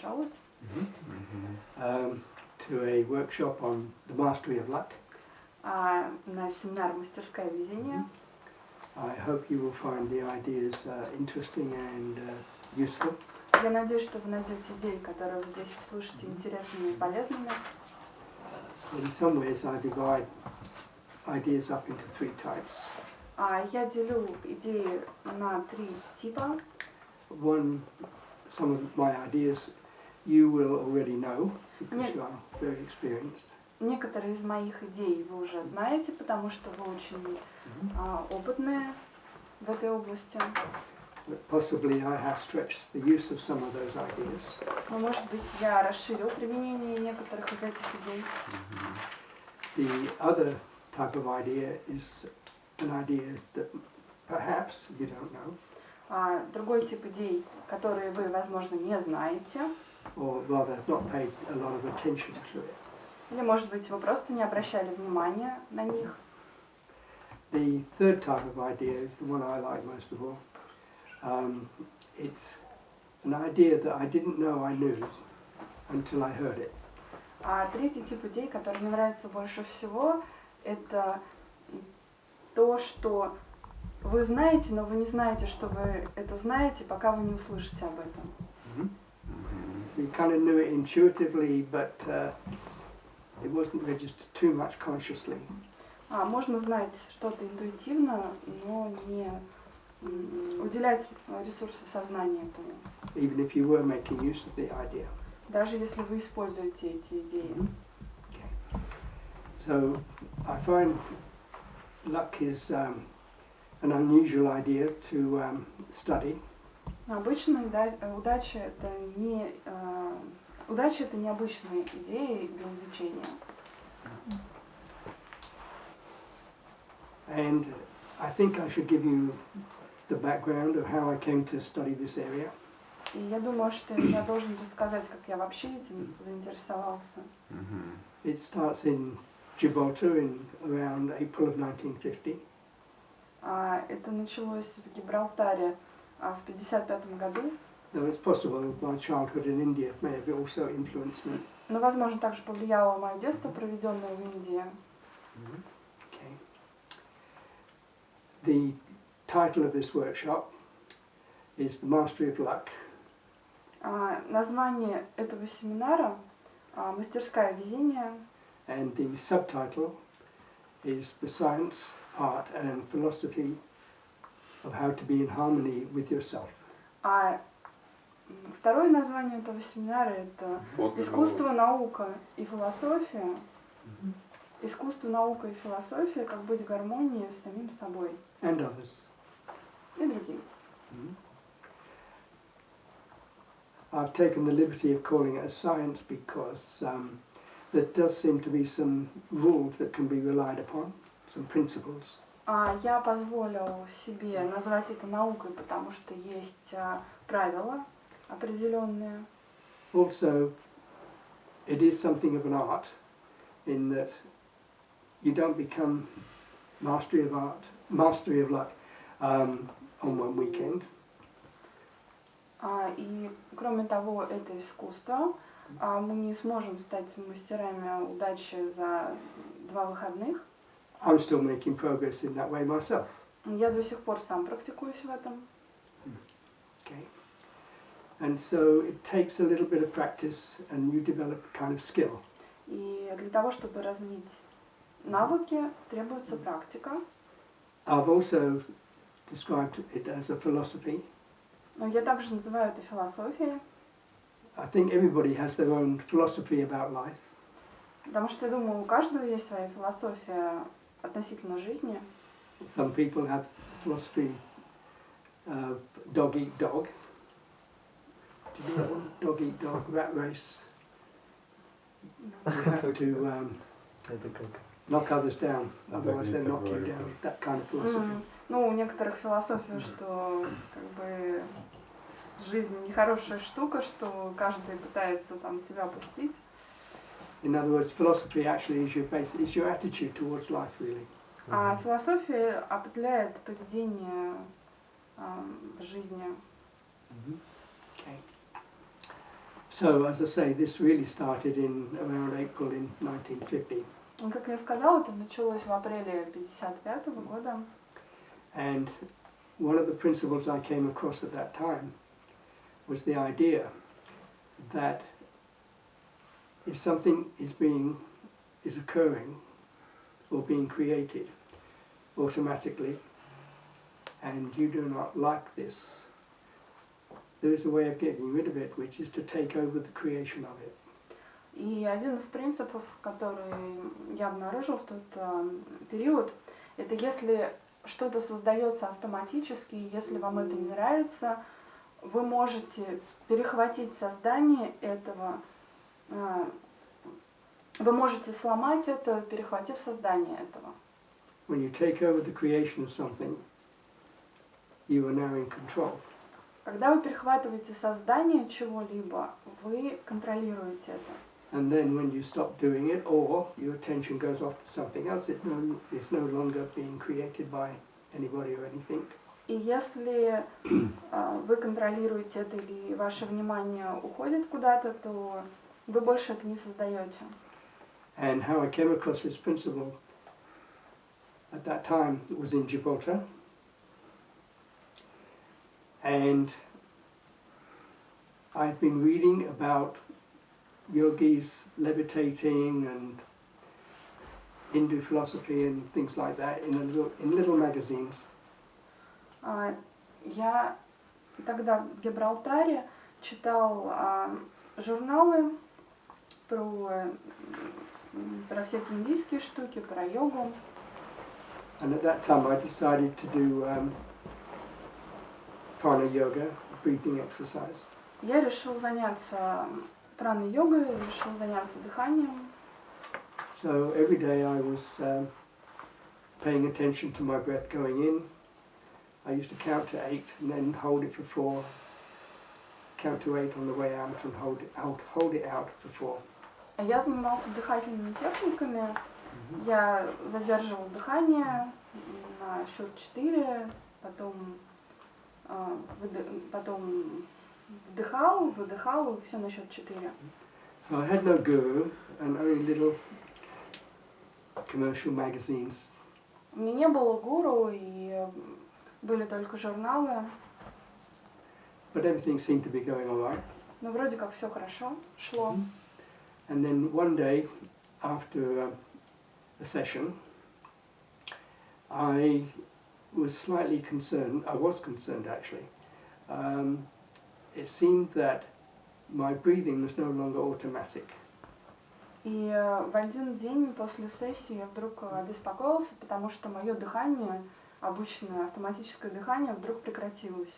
пожаловать. To a workshop on the mastery of luck. На семинар «Мастерское везение». I hope you will find the ideas interesting and useful. Я надеюсь, что вы найдете идеи, которые вы здесь слышите, интересными и полезными. In some ways, I divide ideas up into three types. Я делю идеи на 3 типа. One, some of my ideas you will already know because you are very experienced. Некоторые из моих идей вы уже знаете, потому что вы очень опытные в этой области. But possibly I have stretched the use of some of those ideas. Но, может быть, я расширил применение некоторых из этих идей. The other type of idea is an idea that perhaps you don't know. Другой тип идей, которые вы, возможно, не знаете. Or rather not paid a lot of attention to it. Или, может быть, вы просто не обращали внимания на них. The third type of idea is the one I like most of all. It's an idea that I didn't know I knew until I heard it. Третий тип идей, который мне нравится больше всего, это то, что вы знаете, но вы не знаете, что вы это знаете, пока вы не услышите об этом. You kind of knew it intuitively, but it wasn't registered too much consciously. Можно знать что-то интуитивно, но не уделять ресурсы сознания этому. Even if you were making use of the idea. Даже если вы используете эти идеи. Okay. So I find luck is an unusual idea to study. Обычно удача это необычная идея для изучения. And I think I should give you the background of how I came to study this area. И я думаю, что я должен рассказать, как я вообще этим заинтересовался. It starts in Gibraltar in around April of 1950. Это началось в Гибралтаре в 1955 году. Though it's possible my childhood in India may have also influenced me. Но, возможно, также повлияло мое детство, проведенное в Индии. Okay. The title of this workshop is The Mastery of Luck. Название этого семинара «Мастерское везение». And the subtitle is The Science, Art and Philosophy of How to Be in Harmony with Yourself. Второе название этого семинара это «Искусство, наука и философия». Искусство, наука и философия, как быть в гармонии с самим собой. And others. И другими. I've taken the liberty of calling it a science because there does seem to be some rules that can be relied upon, some principles. Я позволил себе назвать это наукой, потому что есть правила определенные. Also, it is something of an art in that you don't become mastery of luck on one weekend. И кроме того, это искусство. Мы не сможем стать мастерами удачи за 2 выходных. I'm still making progress in that way myself. Я до сих пор сам практикуюсь в этом. Okay. And so it takes a little bit of practice and you develop a kind of skill. И для того, чтобы развить навыки, требуется практика. I've also described it as a philosophy. Но я также называю это философией. I think everybody has their own philosophy about life. Потому что я думаю, у каждого есть своя философия относительно жизни. Some people have philosophy of dog eat dog. Do you know that one? Dog eat dog, rat race. You have to knock others down, otherwise they'll knock you down. That kind of philosophy. Ну, у некоторых философия, что как бы жизнь нехорошая штука, что каждый пытается там тебя опустить. In other words, philosophy actually is your attitude towards life, really. А философия определяет поведение в жизни. Okay. So, as I say, this really started in around April in 1950. Как я сказала, это началось в апреле 1955 года. And one of the principles I came across at that time was the idea that if something is occurring or being created automatically, and you do not like this, there is a way of getting rid of it, which is to take over the creation of it. И один из принципов, который я обнаружил в тот период, это если что-то создается автоматически, если вам это не нравится, вы можете перехватить создание этого, вы можете сломать это, перехватив создание этого. When you take over the creation of something, you are now in control. Когда вы перехватываете создание чего-либо, вы контролируете это. And then when you stop doing it, or your attention goes off to something else, it's no longer being created by anybody or anything. И если вы контролируете это или ваше внимание уходит куда-то, то вы больше это не создаете. And how I came across this principle at that time was in Gibraltar. And I've been reading about yogis levitating and Hindu philosophy and things like that in little magazines. Я тогда в Гибралтаре читал журналы про всякие индийские штуки, про йогу. And at that time I decided to do prana yoga, breathing exercise. Я решил заняться прана-йогой, решил заняться дыханием. So every day I was paying attention to my breath going in. I used to count to 8 and then hold it for 4. Count to 8 on the way out and hold it out for 4. Я занимался дыхательными техниками. Я задерживал дыхание на счет 4, потом вдыхал, выдыхал, и все на счет 4. So I had no guru and only little commercial magazines. У меня не было гуру, и были только журналы. But everything seemed to be going all right. Но вроде как все хорошо шло. And then one day, after a session, I was slightly concerned. I was concerned actually. It seemed that my breathing was no longer automatic. И в один день после сессии я вдруг обеспокоился, потому что мое дыхание, обычное автоматическое дыхание, вдруг прекратилось.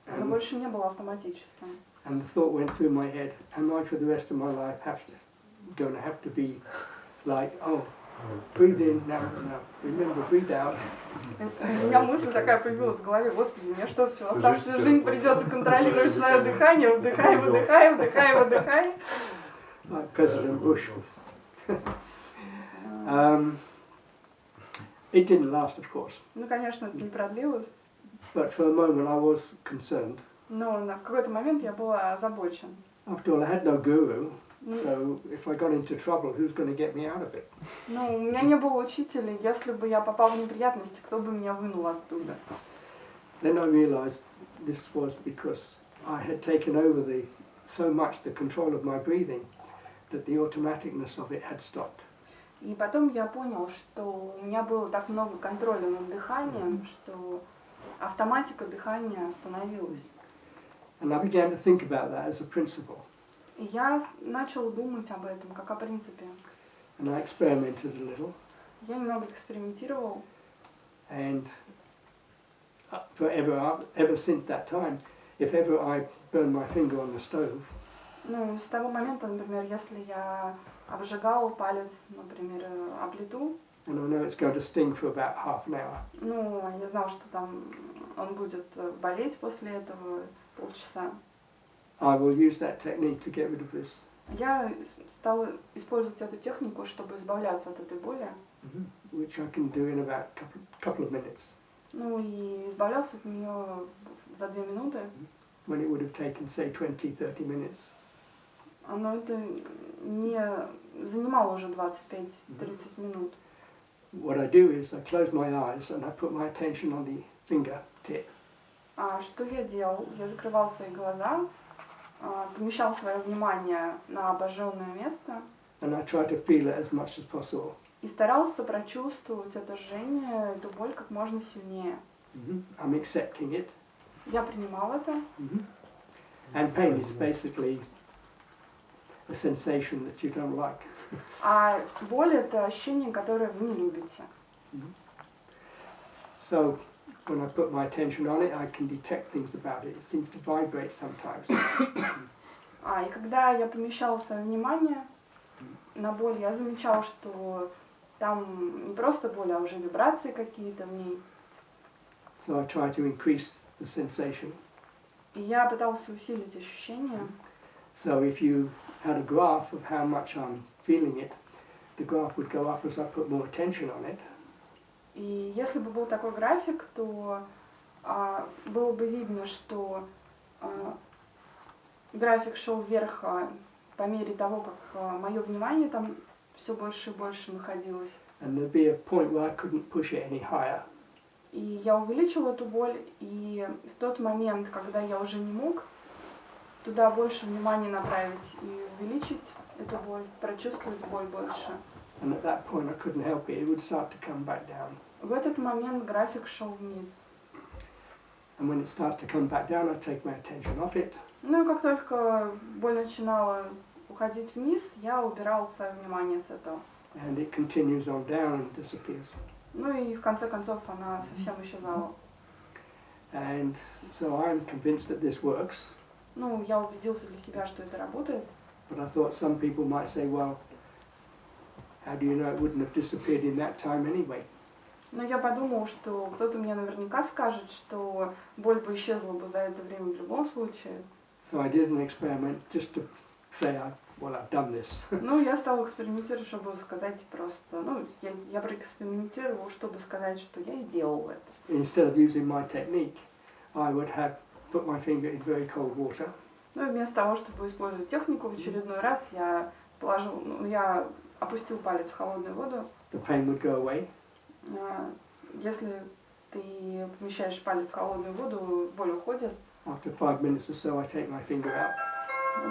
Оно больше не было автоматическим. And the thought went through my head: am I for the rest of my life going to have to be like, oh, breathe in, now, remember, breathe out. У меня мысль такая появилась в голове: Господи, мне что, всю оставшуюся жизнь придется контролировать свое дыхание, вдыхай, выдыхай, вдыхай, выдыхай. Like President Bush. It didn't last, of course. Ну, конечно, это не продлилось. But for a moment I was concerned. Но в какой-то момент я была озабочен. After all, I had no guru, so if I got into trouble, who's going to get me out of it? Ну, у меня не было учителя, если бы я попал в неприятности, кто бы меня вынул оттуда? Then I realized this was because I had taken over so much the control of my breathing that the automaticness of it had stopped. И потом я понял, что у меня было так много контроля над дыханием, что автоматика дыхания остановилась. And I began to think about that as a principle. И я начал думать об этом как о принципе. And I experimented a little. Я немного экспериментировал. And ever since that time, if ever I burn my finger on the stove, Ну, с того момента, например, если я обжигал палец, например, о плиту, and I know it's going to sting for about half an hour. Ну, я знал, что там он будет болеть после этого полчаса. I will use that technique to get rid of this. Я стал использовать эту технику, чтобы избавляться от этой боли. Which I can do in about couple of minutes. Ну и избавлялся от нее за 2 минуты. When it would have taken, say, 20-30 minutes. Но это не занимало уже 25-30 минут. What I do is I close my eyes and I put my attention on the fingertip. А что я делал? Я закрывал свои глаза, помещал свое внимание на обожженное место. And I try to feel it as much as possible. И старался прочувствовать это жжение, эту боль как можно сильнее. I'm accepting it. Я принимал это. And pain is basically a sensation that you don't like. А боль — это ощущение, которое вы не любите. So when I put my attention on it, I can detect things about it. It seems to vibrate sometimes. И когда я помещала свое внимание на боль, я замечала, что там не просто боль, а уже вибрации какие-то в ней. So I try to increase the sensation. И я пытался усилить ощущение. So if you had a graph of how much I'm feeling it, the graph would go up as I put more attention on it. И если бы был такой график, то было бы видно, что график шел вверх по мере того, как мое внимание там все больше и больше находилось. And there'd be a point where I couldn't push it any higher. И я увеличила эту боль, и в тот момент, когда я уже не мог туда больше внимания направить и увеличить эту боль, прочувствовать боль больше. And at that point I couldn't help it, it would start to come back down. В этот момент график шел вниз. And when it starts to come back down, I take my attention off it. Ну и как только боль начинала уходить вниз, я убирал свое внимание с этого. And it continues on down and disappears. Ну и в конце концов она совсем исчезала. And so I'm convinced that this works. Ну, я убедился для себя, что это работает. But I thought some people might say, well, how do you know it wouldn't have disappeared in that time anyway? Но я подумал, что кто-то мне наверняка скажет, что боль бы исчезла бы за это время в любом случае. So I did an experiment just to say, well, I've done this. Ну, я стал экспериментировать, чтобы сказать просто, я проэкспериментировал, чтобы сказать, что я сделал это. Instead of using my technique, I would have put my finger in very cold water. Ну, и вместо того, чтобы использовать технику в очередной раз, я опустил палец в холодную воду. The pain would go away. Если ты помещаешь палец в холодную воду, боль уходит. After 5 minutes or so, I take my finger out.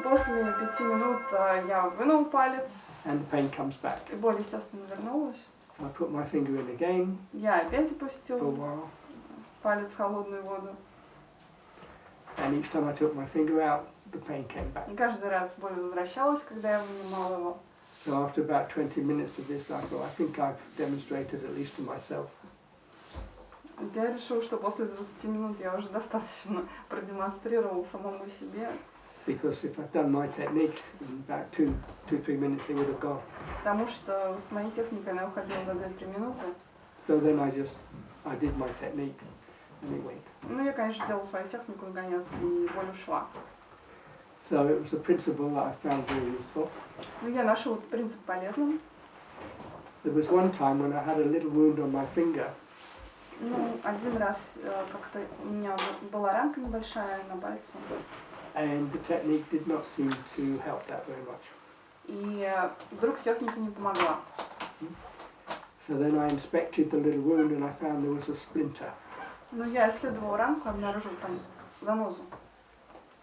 После 5 минут я вынул палец. And the pain comes back. И боль, естественно, вернулась. So I put my finger in again. Я опять For a опустил while. палец в холодную воду. And each time I took my finger out, the pain came back. И каждый раз боль возвращалась, когда я вынимал его. So after about 20 minutes of this, I thought, I think I've demonstrated at least to myself. Я решил, что после 20 минут я уже достаточно продемонстрировал самому себе. Because if I'd done my technique, in about 2-3 minutes it would have gone. Потому что с моей техникой она уходила за 2-3 минуты. So then I did my technique and it went. Ну, я, конечно, делал свою технику наконец, и боль ушла. So it was a principle that I found very useful. Ну, я нашел этот принцип полезным. There was one time when I had a little wound on my finger. Ну, один раз как-то у меня была ранка небольшая на пальце. And the technique did not seem to help that very much. И вдруг техника не помогла. So then I inspected the little wound and I found there was a splinter. Ну, я исследовала ранку, обнаружил там занозу.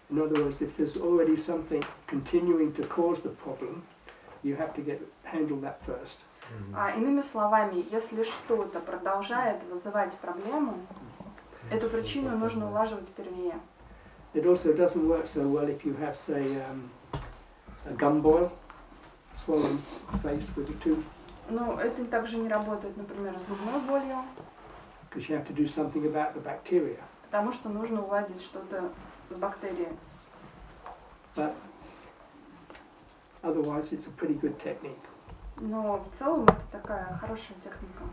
In other words, if there's already something continuing to cause the problem, you have to handle that first. Иными словами, если что-то продолжает вызывать проблему, эту причину нужно улаживать первее. It also doesn't work so well if you have, say, a gum boil, swollen face with a tooth. Но это также не работает, например, с зубной болью. Because you have to do something about the bacteria. Потому что нужно уладить что-то с бактерией. But otherwise, it's a pretty good technique. Но в целом это такая хорошая техника.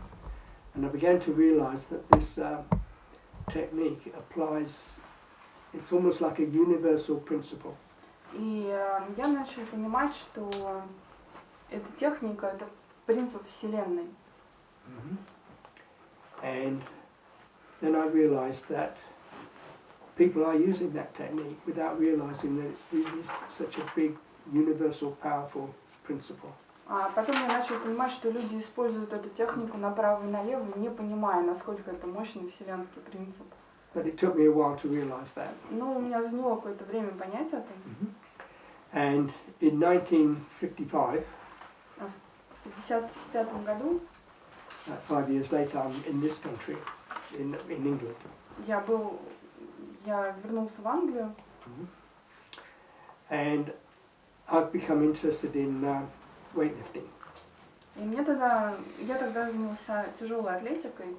And I began to realize that this technique applies, it's almost like a universal principle. И я начала понимать, что эта техника — это принцип Вселенной. And then I realized that people are using that technique without realizing that it is such a big universal, powerful principle. А потом я начал понимать, что люди используют эту технику направо и налево, не понимая, насколько это мощный вселенский принцип. But it took me a while to realize that. Ну, у меня заняло какое-то время понять это. And in 1955, В 1955 году 5 years later, I'm in this country, in England. я вернулся в Англию, And I've become interested in weightlifting. и я тогда занялся тяжелой атлетикой.